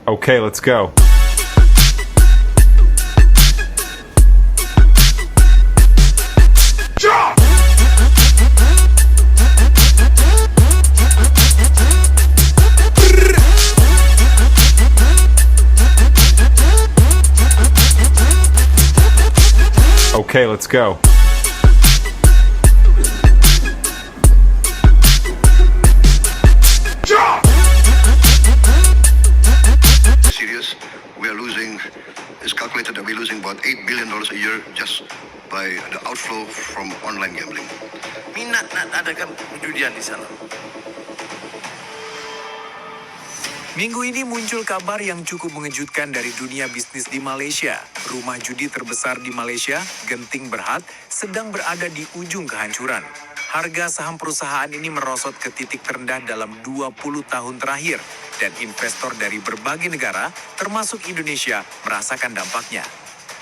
Okay, let's go. Okay, let's go. Serious. We are losing, it's calculated that we're losing about $8 billion a year just by the outflow from online gambling. Minat nak adakan perjudian di sana. Minggu ini muncul kabar yang cukup mengejutkan dari dunia bisnis di Malaysia. Rumah judi terbesar di Malaysia, Genting Berhad, sedang berada di ujung kehancuran. Harga saham perusahaan ini merosot ke titik terendah dalam 20 tahun terakhir, dan investor dari berbagai negara, termasuk Indonesia, merasakan dampaknya.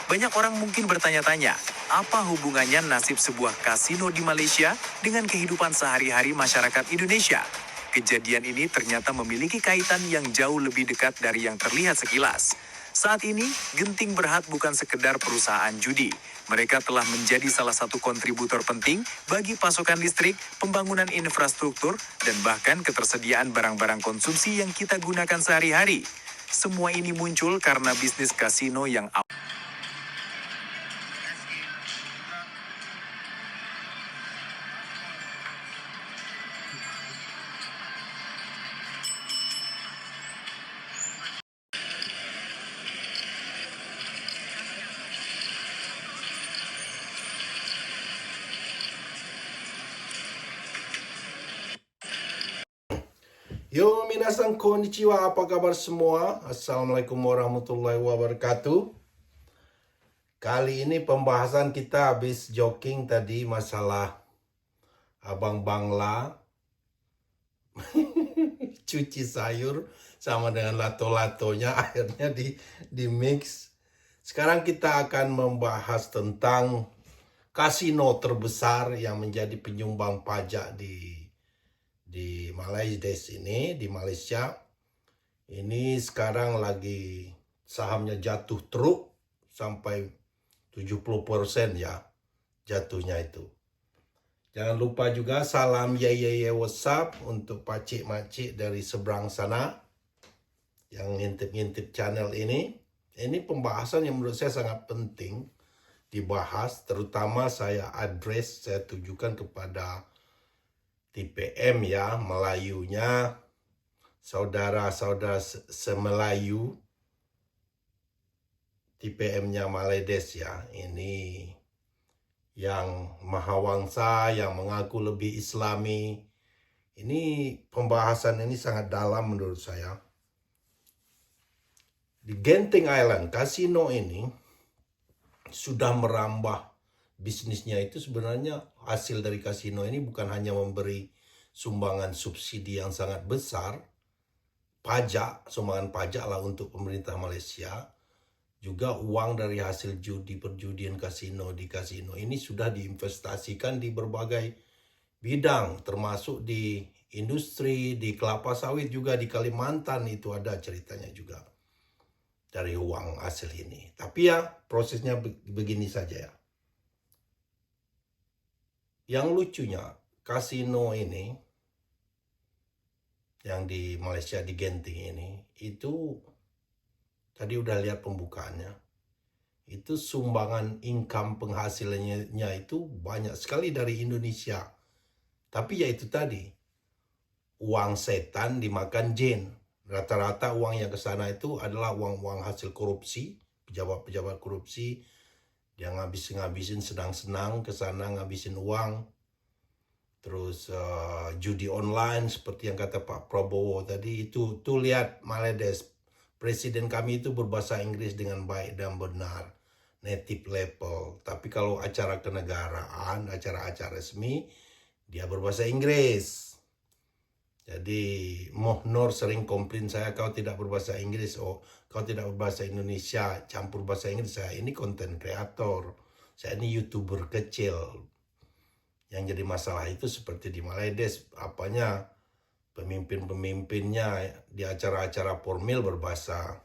Banyak orang mungkin bertanya-tanya, apa hubungannya nasib sebuah kasino di Malaysia dengan kehidupan sehari-hari masyarakat Indonesia? Kejadian ini ternyata memiliki kaitan yang jauh lebih dekat dari yang terlihat sekilas. Saat ini, Genting Berhad bukan sekedar perusahaan judi. Mereka telah menjadi salah satu kontributor penting bagi pasokan listrik, pembangunan infrastruktur, dan bahkan ketersediaan barang-barang konsumsi yang kita gunakan sehari-hari. Semua ini muncul karena bisnis kasino yang Yo, minasan konnichiwa, apa kabar semua? Assalamualaikum warahmatullahi wabarakatuh. Kali ini pembahasan kita habis jogging tadi masalah Abang Bangla cuci sayur sama dengan lato-latonya akhirnya di mix. Sekarang kita akan membahas tentang kasino terbesar yang menjadi penyumbang pajak di Malaysia ini, di Malaysia. Ini sekarang lagi sahamnya jatuh teruk sampai 70% ya jatuhnya itu. Jangan lupa juga salam ye WhatsApp untuk pacik-macik dari seberang sana yang ngintip-ngintip channel ini. Ini pembahasan yang menurut saya sangat penting dibahas, terutama saya tujukan kepada TPM ya, Melayunya, saudara-saudara semelayu, TPM-nya Maledes ya, ini yang mahawangsa, yang mengaku lebih islami. Ini pembahasan ini sangat dalam menurut saya. Di Genting Island, kasino ini sudah merambah bisnisnya itu. Sebenarnya hasil dari kasino ini bukan hanya memberi sumbangan subsidi yang sangat besar, sumbangan pajak lah untuk pemerintah Malaysia, juga uang dari hasil perjudian kasino di kasino ini sudah diinvestasikan di berbagai bidang, termasuk di industri, di kelapa sawit juga di Kalimantan, itu ada ceritanya juga dari uang hasil ini. Tapi ya prosesnya begini saja ya. Yang lucunya, kasino ini yang di Malaysia di Genting ini, itu tadi udah lihat pembukaannya. Itu sumbangan income penghasilannya itu banyak sekali dari Indonesia. Tapi ya itu tadi, uang setan dimakan jin. Rata-rata uang yang ke sana itu adalah uang-uang hasil korupsi, pejabat-pejabat korupsi. Dia ngabisin senang-senang ke sana, ngabisin uang. Terus judi online seperti yang kata Pak Prabowo tadi, itu lihat Maledes, presiden kami itu berbahasa Inggris dengan baik dan benar, native level. Tapi kalau acara kenegaraan, acara-acara resmi, dia berbahasa Inggris. Jadi Mohnor sering komplain saya, kau tidak berbahasa Inggris, kau tidak berbahasa Indonesia, campur bahasa Inggris. Saya ini konten kreator, saya ini YouTuber kecil. Yang jadi masalah itu seperti di Maledes, pemimpin-pemimpinnya di acara-acara formal berbahasa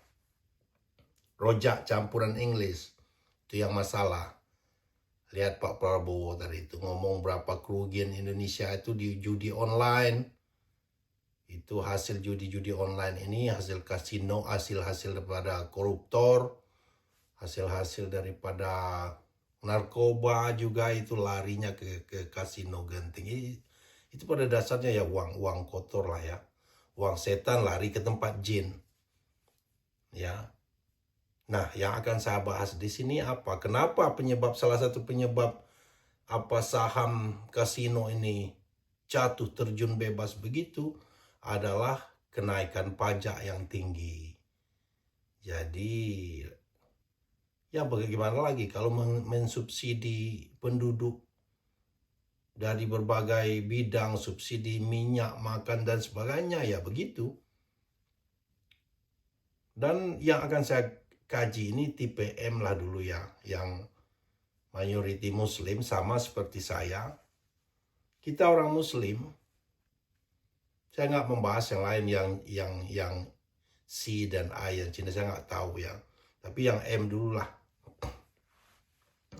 rojak campuran Inggris. Itu yang masalah. Lihat Pak Prabowo tadi itu ngomong berapa kerugian Indonesia itu di judi online. Itu hasil judi-judi online ini, hasil kasino, hasil-hasil daripada koruptor, hasil-hasil daripada narkoba juga itu larinya ke kasino genting. Itu pada dasarnya ya uang kotor lah ya. Uang setan lari ke tempat jin. Ya. Nah, yang akan saya bahas di sini apa? Kenapa salah satu penyebab apa saham kasino ini jatuh terjun bebas begitu adalah kenaikan pajak yang tinggi. Jadi ya bagaimana lagi kalau mensubsidi penduduk dari berbagai bidang, subsidi minyak, makan dan sebagainya, ya begitu. Dan yang akan saya kaji ini tipe M lah dulu ya, yang mayoriti muslim sama seperti saya. Kita orang muslim, saya nggak membahas yang lain yang C dan A yang Cina, saya nggak tahu ya. Tapi yang M dulu lah.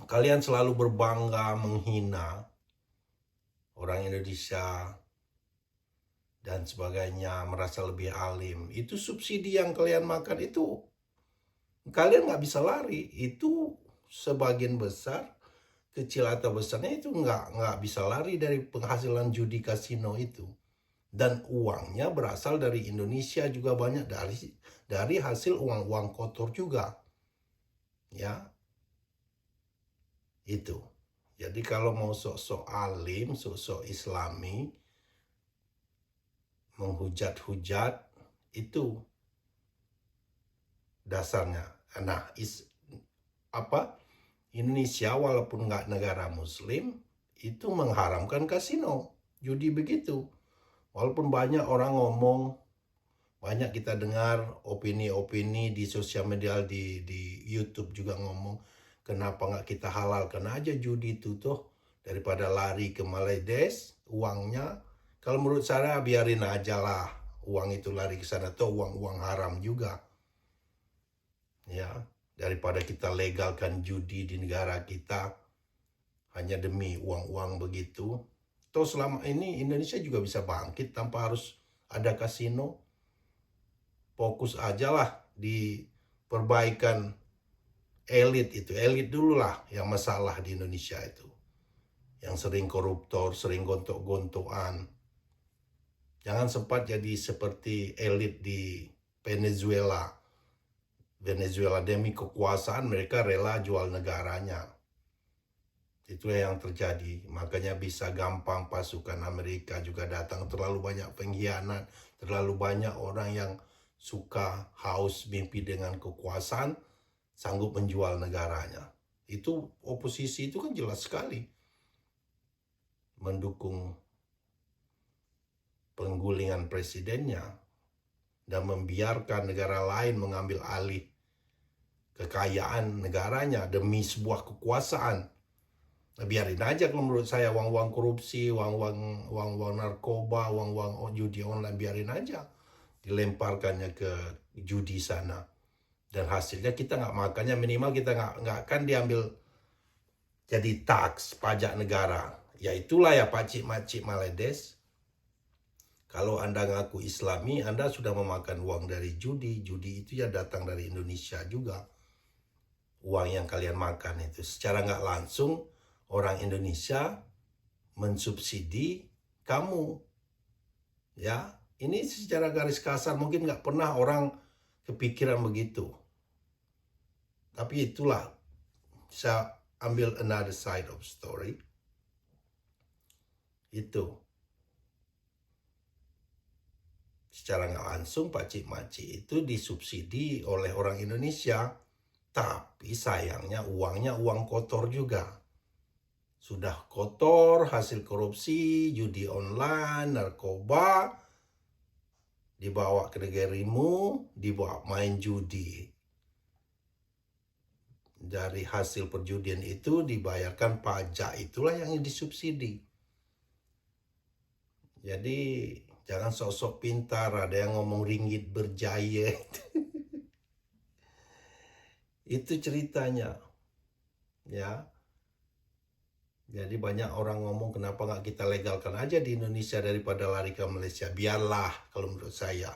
Kalian selalu berbangga menghina orang Indonesia dan sebagainya, merasa lebih alim. Itu subsidi yang kalian makan itu, kalian nggak bisa lari. Itu sebagian besar, kecil atau besarnya itu nggak bisa lari dari penghasilan judi kasino itu. Dan uangnya berasal dari Indonesia juga banyak dari hasil uang kotor juga. Ya, itu. Jadi kalau mau sok-sok alim, sok-sok islami, menghujat-hujat, itu dasarnya. Nah, Indonesia walaupun nggak negara muslim, itu mengharamkan kasino, judi begitu. Walaupun banyak orang ngomong, banyak kita dengar opini-opini di sosial media, di YouTube juga ngomong, kenapa nggak kita halalkan aja judi itu tuh, daripada lari ke Maldives uangnya. Kalau menurut saya biarin aja lah uang itu lari ke sana, tuh uang haram juga. Ya, daripada kita legalkan judi di negara kita hanya demi uang begitu. Toh selama ini Indonesia juga bisa bangkit tanpa harus ada kasino. Fokus aja lah di perbaikan elit itu. Elit dulu lah yang masalah di Indonesia itu. Yang sering koruptor, sering gontok-gontokan. Jangan sempat jadi seperti elit di Venezuela. Demi kekuasaan mereka rela jual negaranya. Itu yang terjadi. Makanya bisa gampang pasukan Amerika juga datang. Terlalu banyak pengkhianat. Terlalu banyak orang yang suka haus mimpi dengan kekuasaan, sanggup menjual negaranya. Itu oposisi itu kan jelas sekali mendukung penggulingan presidennya dan membiarkan negara lain mengambil alih kekayaan negaranya demi sebuah kekuasaan. Nah, biarin aja kalau menurut saya uang korupsi, uang narkoba, uang judi online, biarin aja dilemparkannya ke judi sana. Dan hasilnya kita nggak makannya, minimal kita nggak akan diambil jadi tax, pajak negara. Ya itulah ya pakcik-makcik Maldives. Kalau Anda ngaku Islami, Anda sudah memakan uang dari judi. Judi itu ya datang dari Indonesia juga. Uang yang kalian makan itu secara nggak langsung orang Indonesia mensubsidi kamu. Ya, ini secara garis kasar mungkin nggak pernah orang kepikiran begitu. Tapi itulah, saya ambil another side of story. Itu. Secara nggak langsung pakcik-makcik itu disubsidi oleh orang Indonesia. Tapi sayangnya uangnya uang kotor juga. Sudah kotor, hasil korupsi, judi online, narkoba, dibawa ke negerimu, dibawa main judi. Dari hasil perjudian itu dibayarkan pajak, itulah yang disubsidi. Jadi Jangan sok-sok pintar, ada yang ngomong ringgit berjaya. Itu ceritanya. Ya. Jadi banyak orang ngomong kenapa nggak kita legalkan aja di Indonesia daripada lari ke Malaysia. Biarlah kalau menurut saya.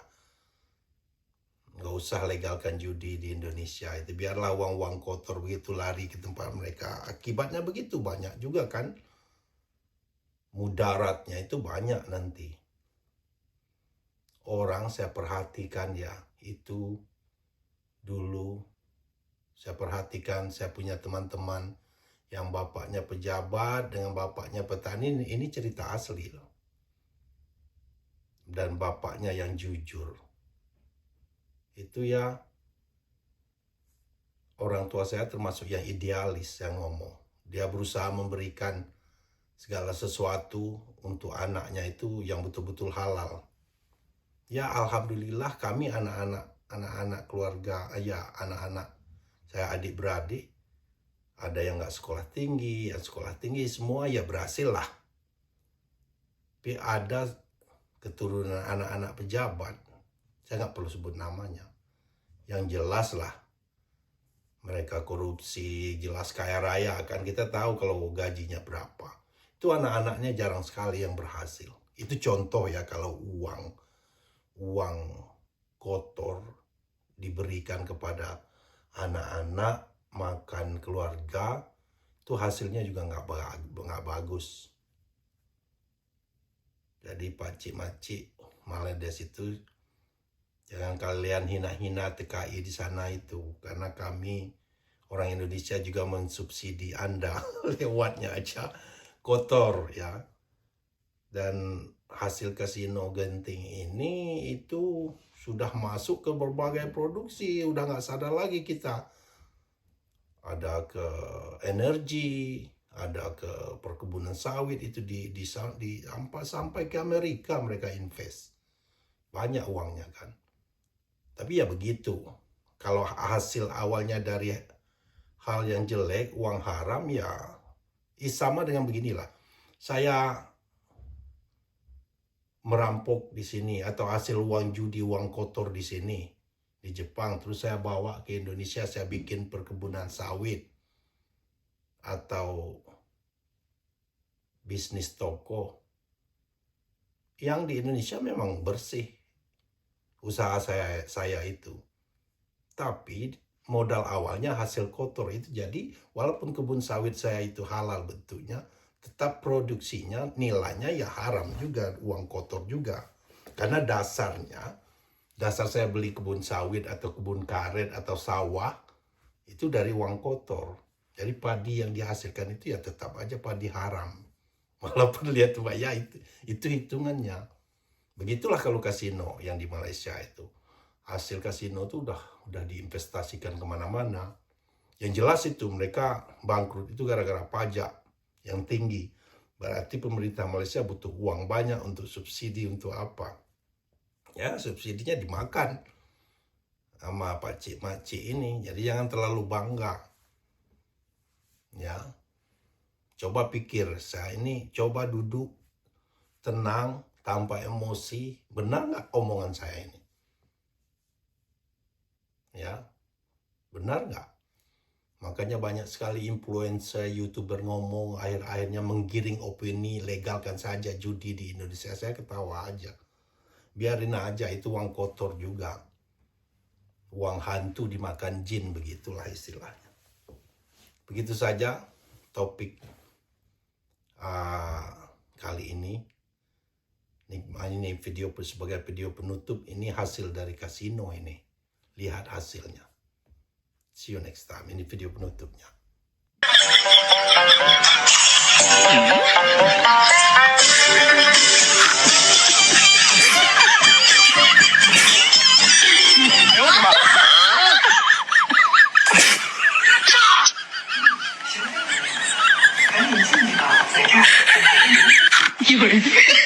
Nggak usah legalkan judi di Indonesia. Itu biarlah uang-uang kotor begitu lari ke tempat mereka. Akibatnya begitu banyak juga kan. Mudaratnya itu banyak nanti. Orang saya perhatikan ya, itu dulu saya perhatikan, saya punya teman-teman yang bapaknya pejabat dengan bapaknya petani, ini cerita asli loh. Dan bapaknya yang jujur. Itu ya, orang tua saya termasuk yang idealis yang ngomong. Dia berusaha memberikan segala sesuatu untuk anaknya itu yang betul-betul halal. Ya alhamdulillah kami anak-anak keluarga, ya anak-anak saya adik-beradik, ada yang nggak sekolah tinggi, yang sekolah tinggi semua ya berhasil lah. Tapi ada keturunan anak-anak pejabat, saya nggak perlu sebut namanya, yang jelas lah mereka korupsi, jelas kaya raya kan, kita tahu kalau gajinya berapa. Itu anak-anaknya jarang sekali yang berhasil. Itu contoh ya kalau uang kotor diberikan kepada anak-anak, makan keluarga, itu hasilnya juga nggak bagus. Jadi pakcik-makcik Maledes itu jangan kalian hina-hina TKI di sana itu, karena kami orang Indonesia juga mensubsidi Anda lewatnya aja kotor ya. Dan hasil kasino Genting ini itu sudah masuk ke berbagai produksi, udah nggak sadar lagi kita. Ada ke energi, ada ke perkebunan sawit, itu sampai ke Amerika mereka invest. Banyak uangnya kan. Tapi ya begitu. Kalau hasil awalnya dari hal yang jelek, uang haram ya sama dengan beginilah. Saya merampok di sini atau hasil uang judi, uang kotor di sini di Jepang, terus saya bawa ke Indonesia, saya bikin perkebunan sawit atau bisnis toko. Yang di Indonesia memang bersih usaha saya itu, tapi modal awalnya hasil kotor itu. Jadi walaupun kebun sawit saya itu halal bentuknya, tetap produksinya nilainya ya haram juga, uang kotor juga. Karena dasar saya beli kebun sawit atau kebun karet atau sawah itu dari uang kotor. Jadi padi yang dihasilkan itu ya tetap aja padi haram. Walaupun lihat Pak ya itu hitungannya. Begitulah kalau kasino yang di Malaysia itu. Hasil kasino itu udah diinvestasikan kemana-mana. Yang jelas itu mereka bangkrut itu gara-gara pajak yang tinggi. Berarti pemerintah Malaysia butuh uang banyak untuk subsidi untuk apa? Ya subsidinya dimakan sama pakcik-makcik ini. Jadi jangan terlalu bangga. Ya, coba pikir, saya ini coba duduk tenang tanpa emosi. Benar nggak omongan saya ini? Ya, benar nggak? Makanya banyak sekali influencer, YouTuber ngomong akhir-akhirnya menggiring opini legalkan saja judi di Indonesia. Saya ketawa aja. Biarin aja, itu uang kotor juga. Uang hantu dimakan jin, begitulah istilahnya. Begitu saja topik kali ini. Ini video sebagai video penutup, ini hasil dari kasino ini. Lihat hasilnya. See you next time. Ini video penutupnya.有人。